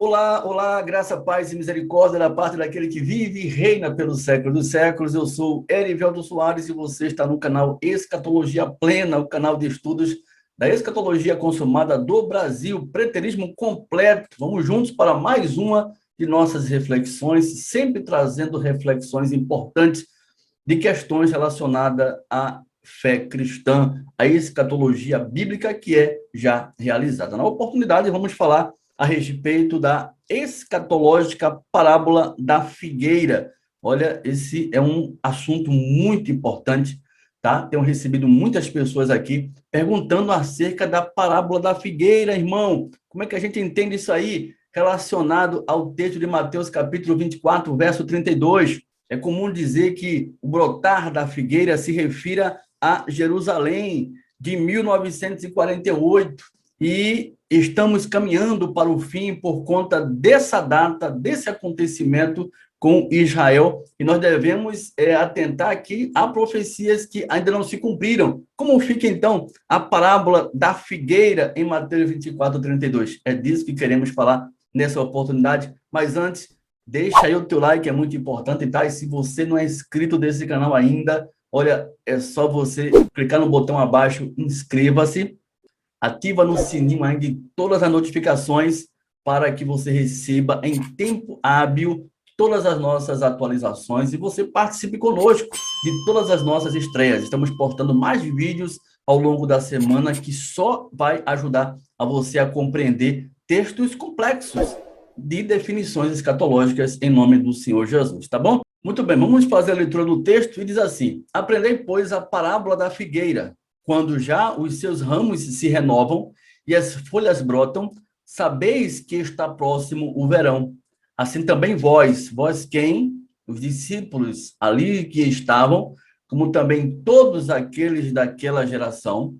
Olá, olá, graça, paz e misericórdia da parte daquele que vive e reina pelos séculos dos séculos. Eu sou Erivelto Soares e você está no canal Escatologia Plena, o canal de estudos da escatologia consumada do Brasil, preterismo completo. Vamos juntos para mais uma de nossas reflexões, sempre trazendo reflexões importantes de questões relacionadas à fé cristã, a escatologia bíblica que é já realizada. Na oportunidade, vamos falar a respeito da escatológica parábola da figueira. Olha, esse é um assunto muito importante, tá? Tenho recebido muitas pessoas aqui perguntando acerca da parábola da figueira, irmão. Como é que a gente entende isso aí relacionado ao texto de Mateus, capítulo 24, verso 32? É comum dizer que o brotar da figueira se refira a Jerusalém de 1948 e estamos caminhando para o fim por conta dessa data, desse acontecimento com Israel, e nós devemos atentar aqui a profecias que ainda não se cumpriram. Como fica, então, a parábola da figueira em Mateus 24, 32? É disso que queremos falar nessa oportunidade, mas antes, deixa aí o teu like, é muito importante, tá? E se você não é inscrito desse canal ainda, olha, é só você clicar no botão abaixo, inscreva-se, ativa no sininho aí de todas as notificações para que você receba em tempo hábil todas as nossas atualizações e você participe conosco de todas as nossas estreias. Estamos postando mais vídeos ao longo da semana que só vai ajudar a você a compreender textos complexos de definições escatológicas em nome do Senhor Jesus, tá bom? Muito bem, vamos fazer a leitura do texto e diz assim: aprendei, pois, a parábola da figueira. Quando já os seus ramos se renovam e as folhas brotam, sabeis que está próximo o verão. Assim também vós quem? Os discípulos ali que estavam, como também todos aqueles daquela geração,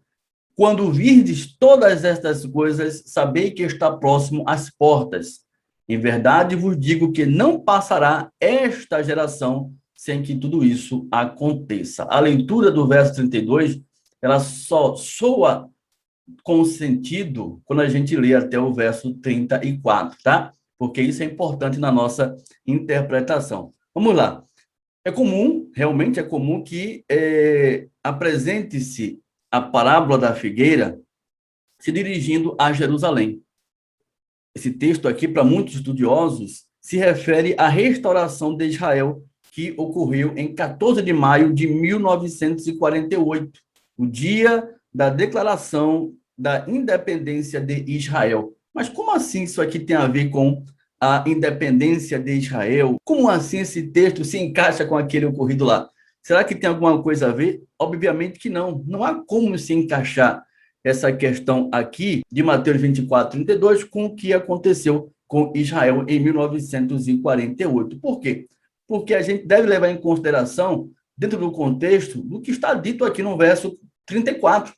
quando virdes todas estas coisas, sabei que está próximo às portas. Em verdade vos digo que não passará esta geração sem que tudo isso aconteça. A leitura do verso 32, ela só soa com sentido quando a gente lê até o verso 34, tá? Porque isso é importante na nossa interpretação. Vamos lá. É comum, realmente é comum que apresente-se a parábola da figueira se dirigindo a Jerusalém. Esse texto aqui, para muitos estudiosos, se refere à restauração de Israel, que ocorreu em 14 de maio de 1948, o dia da declaração da independência de Israel. Mas como assim isso aqui tem a ver com a independência de Israel? Como assim esse texto se encaixa com aquele ocorrido lá? Será que tem alguma coisa a ver? Obviamente que não. Não há como se encaixar essa questão aqui de Mateus 24, 32 com o que aconteceu com Israel em 1948. Por quê? Porque a gente deve levar em consideração, dentro do contexto, do que está dito aqui no verso 34.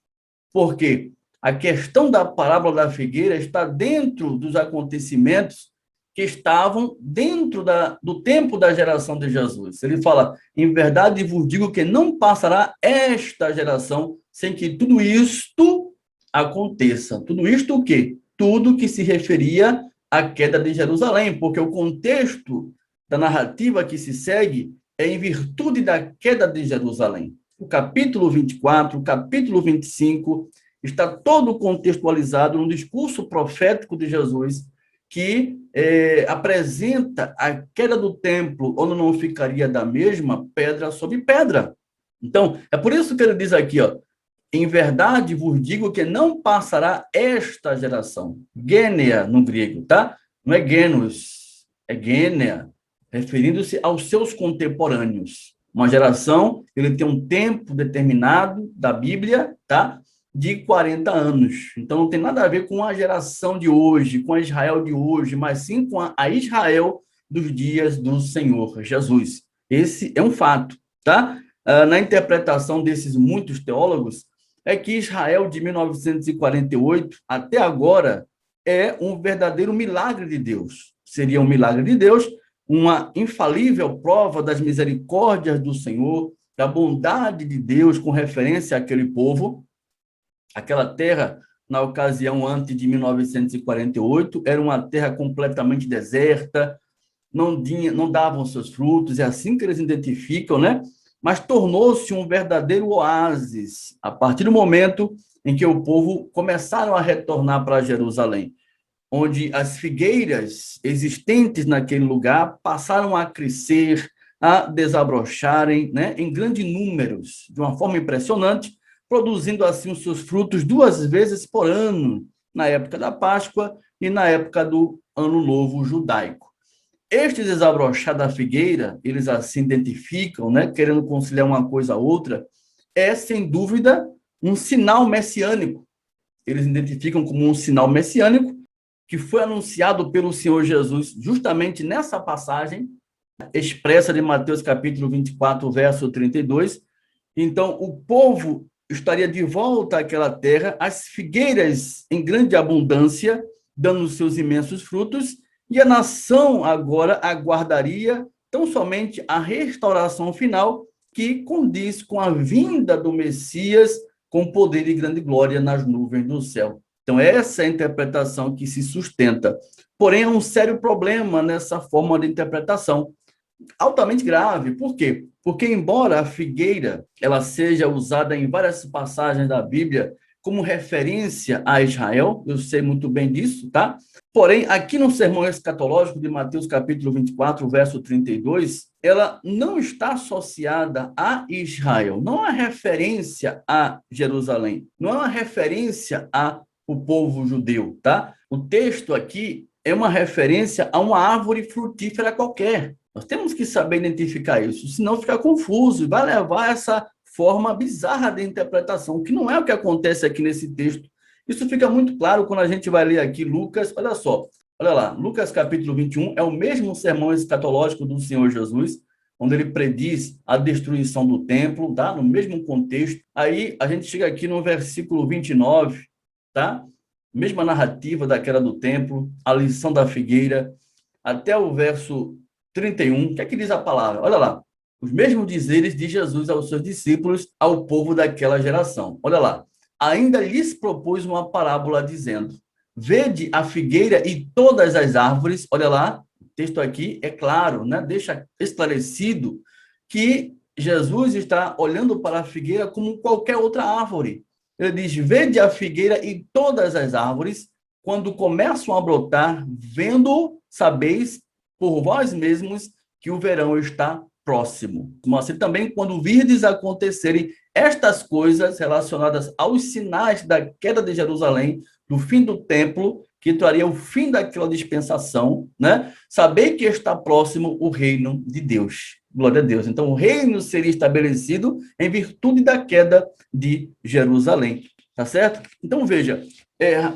Porque a questão da parábola da figueira está dentro dos acontecimentos que estavam dentro do tempo da geração de Jesus. Ele fala: em verdade vos digo que não passará esta geração sem que tudo isto aconteça. Tudo isto o quê? Tudo que se referia à queda de Jerusalém, porque o contexto da narrativa que se segue é em virtude da queda de Jerusalém. O capítulo 24, o capítulo 25, está todo contextualizado no discurso profético de Jesus, que apresenta a queda do templo, onde não ficaria da mesma pedra sobre pedra. Então, é por isso que ele diz aqui, ó, em verdade vos digo que não passará esta geração. Gênea no grego, tá? Não é genos, é gênea, referindo-se aos seus contemporâneos. Uma geração, ele tem um tempo determinado da Bíblia, tá? De 40 anos. Então, não tem nada a ver com a geração de hoje, com a Israel de hoje, mas sim com a Israel dos dias do Senhor Jesus. Esse é um fato, tá? Na interpretação desses muitos teólogos, é que Israel de 1948 até agora é um verdadeiro milagre de Deus. Seria um milagre de Deus, uma infalível prova das misericórdias do Senhor, da bondade de Deus com referência àquele povo. Aquela terra na ocasião antes de 1948, era uma terra completamente deserta, não davam seus frutos, é assim que eles identificam, né? Mas tornou-se um verdadeiro oásis a partir do momento em que o povo começaram a retornar para Jerusalém, onde as figueiras existentes naquele lugar passaram a crescer, a desabrocharem, né, em grandes números, de uma forma impressionante, produzindo assim os seus frutos 2 vezes por ano, na época da Páscoa e na época do Ano Novo Judaico. Este desabrochar da figueira, eles assim identificam, né, querendo conciliar uma coisa a outra, é, sem dúvida, um sinal messiânico. Eles identificam como um sinal messiânico que foi anunciado pelo Senhor Jesus justamente nessa passagem expressa de Mateus capítulo 24, verso 32. Então, o povo estaria de volta àquela terra, as figueiras em grande abundância, dando seus imensos frutos, e a nação agora aguardaria tão somente a restauração final, que condiz com a vinda do Messias com poder e grande glória nas nuvens do céu. Então, essa é a interpretação que se sustenta. Porém, há um sério problema nessa forma de interpretação, altamente grave. Por quê? Porque, embora a figueira ela seja usada em várias passagens da Bíblia como referência a Israel, eu sei muito bem disso, tá? Porém, aqui no sermão escatológico de Mateus capítulo 24, verso 32, ela não está associada a Israel, não é referência a Jerusalém, não é uma referência a o povo judeu, tá? O texto aqui é uma referência a uma árvore frutífera qualquer. Nós temos que saber identificar isso, senão fica confuso e vai levar a essa forma bizarra de interpretação, que não é o que acontece aqui nesse texto. Isso fica muito claro quando a gente vai ler aqui Lucas, olha só, olha lá, Lucas capítulo 21 é o mesmo sermão escatológico do Senhor Jesus, onde ele prediz a destruição do templo, tá? No mesmo contexto. Aí a gente chega aqui no versículo 29, tá? Mesma narrativa daquela do templo, a lição da figueira, até o verso 31, o que é que diz a palavra? Olha lá, os mesmos dizeres de Jesus aos seus discípulos, ao povo daquela geração. Olha lá, ainda lhes propôs uma parábola dizendo, vede a figueira e todas as árvores, olha lá, o texto aqui é claro, né? Deixa esclarecido que Jesus está olhando para a figueira como qualquer outra árvore. Ele diz, vede a figueira e todas as árvores, quando começam a brotar, vendo, sabeis por vós mesmos que o verão está próximo. Mas também, quando virdes acontecerem estas coisas relacionadas aos sinais da queda de Jerusalém, do fim do templo, que traria o fim daquela dispensação, né? Sabei que está próximo o reino de Deus. Glória a Deus. Então, o reino seria estabelecido em virtude da queda de Jerusalém. Tá certo? Então, veja,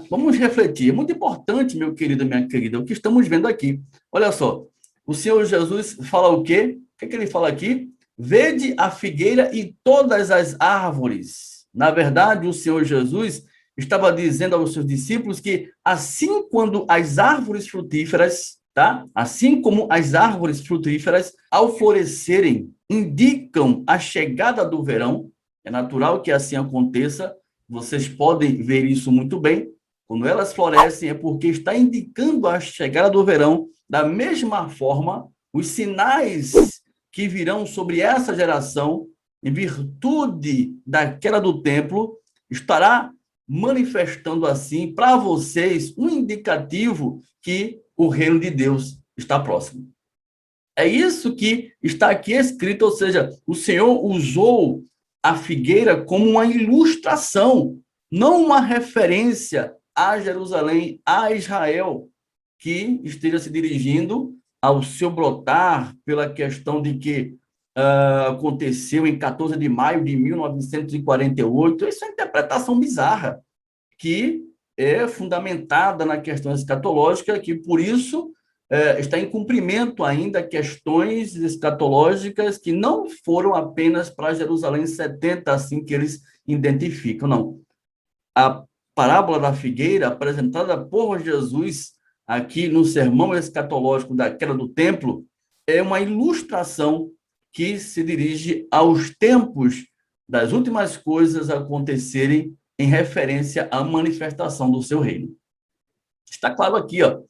vamos refletir. É muito importante, meu querido, minha querida, o que estamos vendo aqui. Olha só, o Senhor Jesus fala o quê? O que é que ele fala aqui? Vede a figueira e todas as árvores. Na verdade, o Senhor Jesus estava dizendo aos seus discípulos que assim quando as árvores frutíferas, tá? Assim como as árvores frutíferas, ao florescerem, indicam a chegada do verão, é natural que assim aconteça, vocês podem ver isso muito bem. Quando elas florescem é porque está indicando a chegada do verão. Da mesma forma, os sinais que virão sobre essa geração, em virtude da queda do templo, estará manifestando assim para vocês um indicativo que o reino de Deus está próximo. É isso que está aqui escrito, ou seja, o Senhor usou a figueira como uma ilustração, não uma referência a Jerusalém, a Israel, que esteja se dirigindo ao seu brotar pela questão de que aconteceu em 14 de maio de 1948. Isso é uma interpretação bizarra, que é fundamentada na questão escatológica, que por isso está em cumprimento ainda questões escatológicas que não foram apenas para Jerusalém 70, assim que eles identificam, não. A parábola da figueira, apresentada por Jesus aqui no sermão escatológico da queda do templo, é uma ilustração que se dirige aos tempos das últimas coisas acontecerem em referência à manifestação do seu reino. Está claro aqui, ó.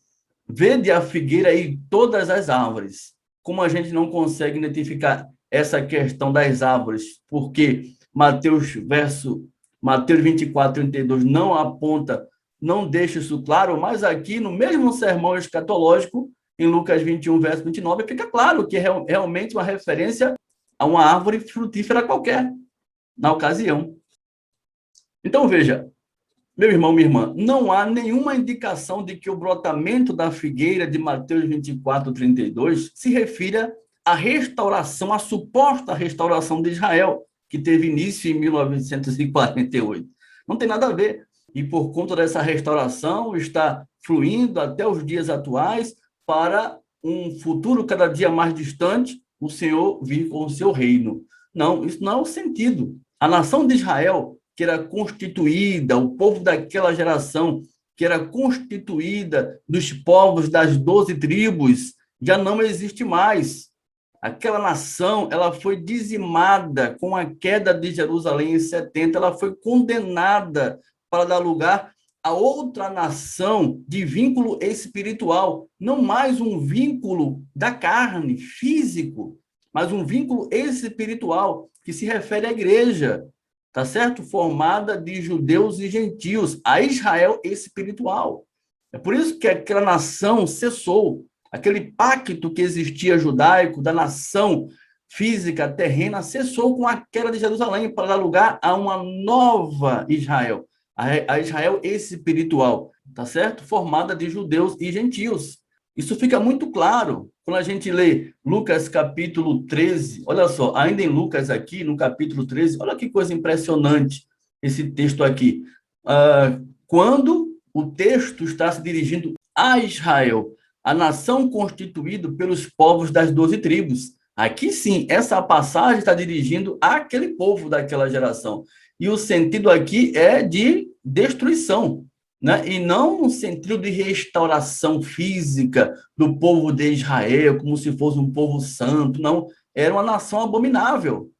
Vede a figueira e todas as árvores. Como a gente não consegue identificar essa questão das árvores, porque Mateus 24:32 não aponta, não deixa isso claro, mas aqui no mesmo sermão escatológico, em Lucas 21:29, fica claro que é realmente uma referência a uma árvore frutífera qualquer, na ocasião. Então, veja, meu irmão, minha irmã, não há nenhuma indicação de que o brotamento da figueira de Mateus 24:32 se refira à restauração, à suposta restauração de Israel, que teve início em 1948. Não tem nada a ver. E por conta dessa restauração, está fluindo até os dias atuais para um futuro cada dia mais distante, o Senhor vir com o seu reino. Não, isso não é o sentido. A nação de Israel, que era constituída, o povo daquela geração, que era constituída dos povos das 12 tribos, já não existe mais. Aquela nação, ela foi dizimada com a queda de Jerusalém em 70, ela foi condenada para dar lugar a outra nação de vínculo espiritual, não mais um vínculo da carne, físico, mas um vínculo espiritual, que se refere à igreja, tá certo? Formada de judeus e gentios, a Israel espiritual. É por isso que aquela nação cessou, aquele pacto que existia judaico da nação física terrena cessou com a queda de Jerusalém para dar lugar a uma nova Israel, a Israel espiritual, tá certo? Formada de judeus e gentios. Isso fica muito claro quando a gente lê Lucas capítulo 13. Olha só, ainda em Lucas aqui, no capítulo 13, olha que coisa impressionante esse texto aqui. Quando o texto está se dirigindo a Israel, a nação constituída pelos povos das 12 tribos. Aqui sim, essa passagem está dirigindo àquele povo daquela geração. E o sentido aqui é de destruição, né? E não no sentido de restauração física do povo de Israel, como se fosse um povo santo, não. Era uma nação abominável,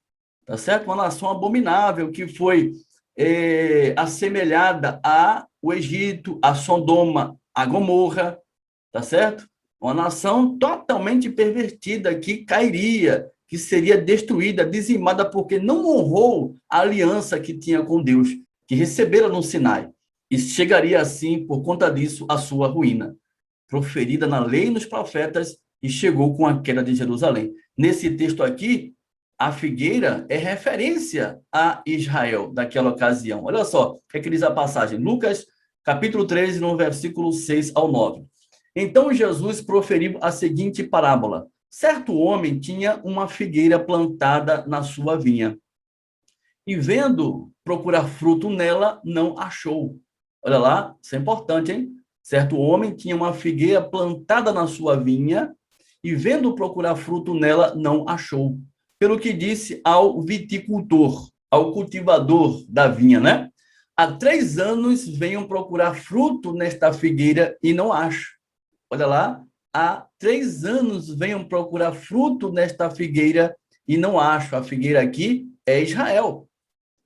tá certo? Uma nação abominável que foi assemelhada ao Egito, a Sodoma, a Gomorra, tá certo? Uma nação totalmente pervertida que cairia, que seria destruída, dizimada, porque não honrou a aliança que tinha com Deus, que recebera no Sinai. E chegaria assim, por conta disso, a sua ruína, proferida na lei e nos profetas, e chegou com a queda de Jerusalém. Nesse texto aqui, a figueira é referência a Israel daquela ocasião. Olha só o que diz a passagem. Lucas, capítulo 13, no versículo 6 ao 9. Então Jesus proferiu a seguinte parábola. Certo homem tinha uma figueira plantada na sua vinha. E vendo procurar fruto nela, não achou. Olha lá, isso é importante, hein? Certo homem tinha uma figueira plantada na sua vinha, e vendo procurar fruto nela, não achou. Pelo que disse ao viticultor, ao cultivador da vinha, né? Há 3 anos venham procurar fruto nesta figueira e não acho. Olha lá, há 3 anos venham procurar fruto nesta figueira e não acho. A figueira aqui é Israel.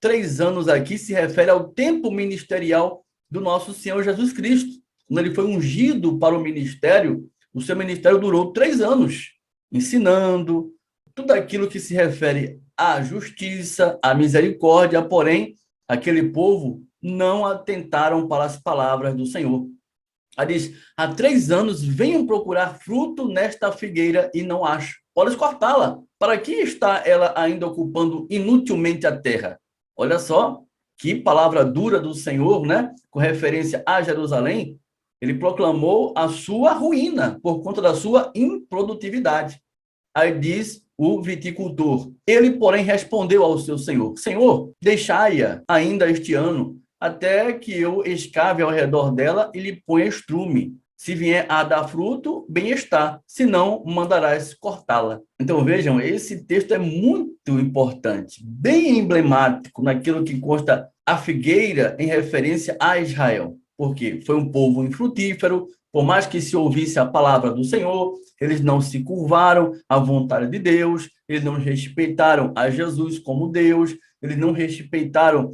3 anos aqui se refere ao tempo ministerial do nosso Senhor Jesus Cristo. Quando ele foi ungido para o ministério, o seu ministério durou 3 anos, ensinando tudo aquilo que se refere à justiça, à misericórdia, porém, aquele povo não atentaram para as palavras do Senhor. Ela diz, há 3 anos venham procurar fruto nesta figueira e não acho. Podes cortá-la. Para que está ela ainda ocupando inutilmente a terra? Olha só, que palavra dura do Senhor, né? Com referência a Jerusalém. Ele proclamou a sua ruína por conta da sua improdutividade. Aí diz o viticultor. Ele, porém, respondeu ao seu senhor, Senhor, deixai-a ainda este ano, até que eu escave ao redor dela e lhe ponha estrume. Se vier a dar fruto, bem está. Se não, mandarás cortá-la. Então, vejam, esse texto é muito importante, bem emblemático naquilo que consta a figueira em referência a Israel. Porque foi um povo infrutífero, por mais que se ouvisse a palavra do Senhor, eles não se curvaram à vontade de Deus, eles não respeitaram a Jesus como Deus, eles não respeitaram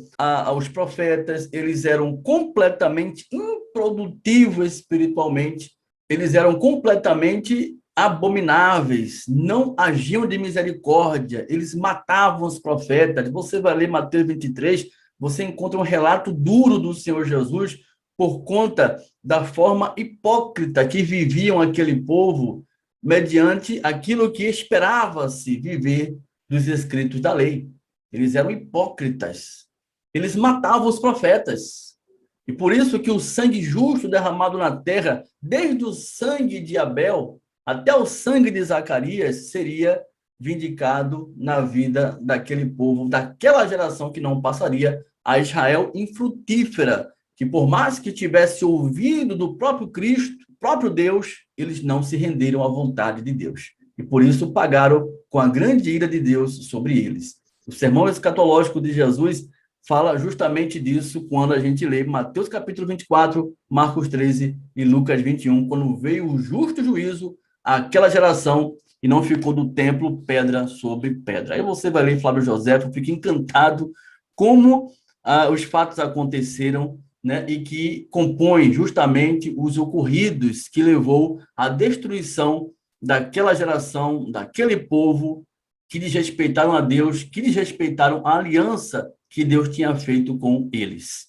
os profetas, eles eram completamente improdutivos espiritualmente, eles eram completamente abomináveis, não agiam de misericórdia, eles matavam os profetas. Você vai ler Mateus 23, você encontra um relato duro do Senhor Jesus por conta da forma hipócrita que viviam aquele povo mediante aquilo que esperava-se viver dos escritos da lei. Eles eram hipócritas. Eles matavam os profetas. E por isso que o sangue justo derramado na terra, desde o sangue de Abel até o sangue de Zacarias, seria vindicado na vida daquele povo, daquela geração que não passaria, a Israel infrutífera, que por mais que tivesse ouvido do próprio Cristo, próprio Deus, eles não se renderam à vontade de Deus. E por isso pagaram com a grande ira de Deus sobre eles. O sermão escatológico de Jesus fala justamente disso quando a gente lê Mateus capítulo 24, Marcos 13 e Lucas 21, quando veio o justo juízo àquela geração e não ficou do templo pedra sobre pedra. Aí você vai ler Flávio José, fica encantado como os fatos aconteceram, né, e que compõem justamente os ocorridos que levou à destruição daquela geração, daquele povo que desrespeitaram a Deus, que desrespeitaram a aliança que Deus tinha feito com eles.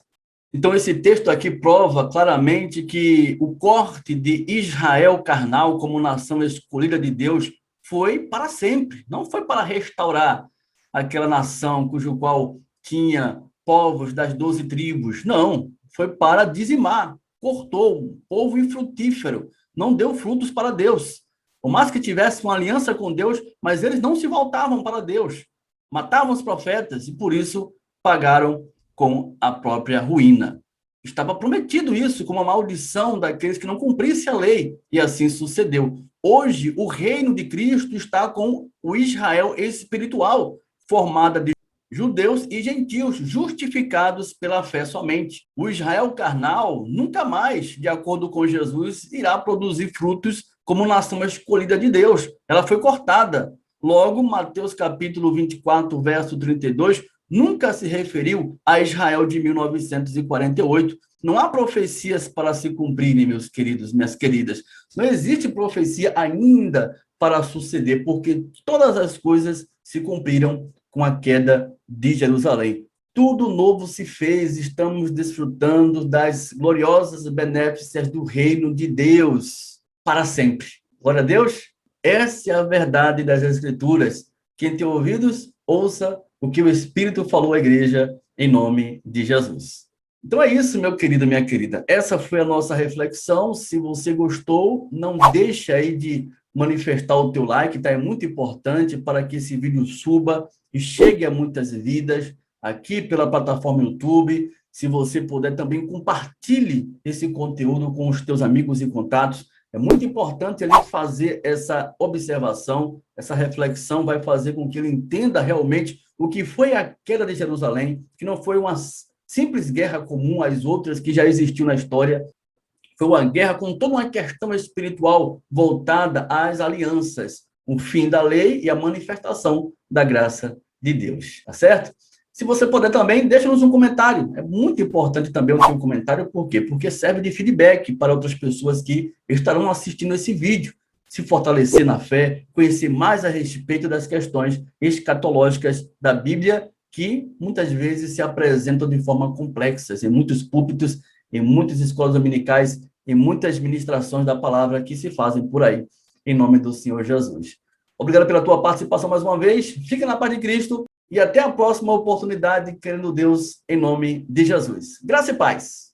Então, esse texto aqui prova claramente que o corte de Israel carnal como nação escolhida de Deus foi para sempre, não foi para restaurar aquela nação cujo qual tinha povos das 12 tribos, não, foi para dizimar, cortou um povo infrutífero, não deu frutos para Deus. Por mais que tivesse uma aliança com Deus, mas eles não se voltavam para Deus, matavam os profetas e por isso pagaram com a própria ruína. Estava prometido isso como uma maldição daqueles que não cumprissem a lei, e assim sucedeu. Hoje, o reino de Cristo está com o Israel espiritual, formada de judeus e gentios, justificados pela fé somente. O Israel carnal nunca mais, de acordo com Jesus, irá produzir frutos como nação escolhida de Deus. Ela foi cortada. Logo, Mateus capítulo 24, verso 32, nunca se referiu a Israel de 1948. Não há profecias para se cumprirem, meus queridos, minhas queridas. Não existe profecia ainda para suceder, porque todas as coisas se cumpriram com a queda de Jerusalém. Tudo novo se fez, estamos desfrutando das gloriosas benéficas do reino de Deus para sempre. Glória a Deus. Essa é a verdade das Escrituras. Quem tem ouvidos, ouça o que o Espírito falou à igreja em nome de Jesus. Então é isso, meu querido, minha querida. Essa foi a nossa reflexão. Se você gostou, não deixe aí de manifestar o teu like, tá? É muito importante para que esse vídeo suba e chegue a muitas vidas aqui pela plataforma YouTube. Se você puder também, compartilhe esse conteúdo com os teus amigos e contatos. É muito importante ele fazer essa observação, essa reflexão vai fazer com que ele entenda realmente o que foi a queda de Jerusalém, que não foi uma simples guerra comum às outras que já existiu na história. Foi uma guerra com toda uma questão espiritual voltada às alianças, o fim da lei e a manifestação da graça de Deus, tá certo? Se você puder também, deixa-nos um comentário. É muito importante também o seu comentário, por quê? Porque serve de feedback para outras pessoas que estarão assistindo esse vídeo, se fortalecer na fé, conhecer mais a respeito das questões escatológicas da Bíblia, que muitas vezes se apresentam de forma complexa, em muitos púlpitos, em muitas escolas dominicais, em muitas ministrações da palavra que se fazem por aí, em nome do Senhor Jesus. Obrigado pela tua participação mais uma vez, fique na paz de Cristo e até a próxima oportunidade, querendo Deus, em nome de Jesus. Graça e paz.